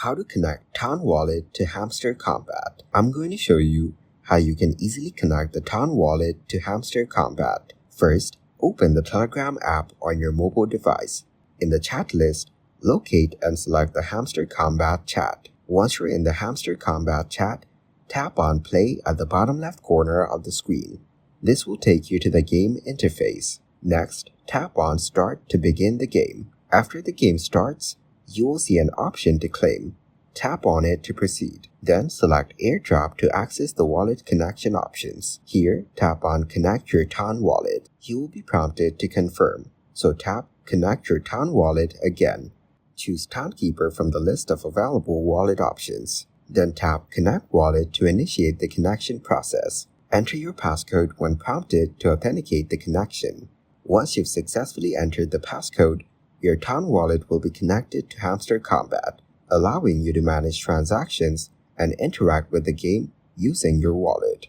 How to connect Town Wallet to Hamster Kombat. I'm going to show you how you can easily connect the Town Wallet to Hamster Kombat. First, open the Telegram app on your mobile device. In the chat list, locate and select the Hamster Kombat chat. Once you're in the Hamster Kombat chat, tap on Play at the bottom left corner of the screen. This will take you to the game interface. Next, tap on Start to begin the game. After the game starts, you will see an option to claim. Tap on it to proceed. Then select AirDrop to access the wallet connection options. Here, tap on Connect your Town Wallet. You will be prompted to confirm. So tap Connect your Town Wallet again. Choose Townkeeper from the list of available wallet options. Then tap Connect Wallet to initiate the connection process. Enter your passcode when prompted to authenticate the connection. Once you've successfully entered the passcode, your Town Wallet will be connected to Hamster Kombat, allowing you to manage transactions and interact with the game using your wallet.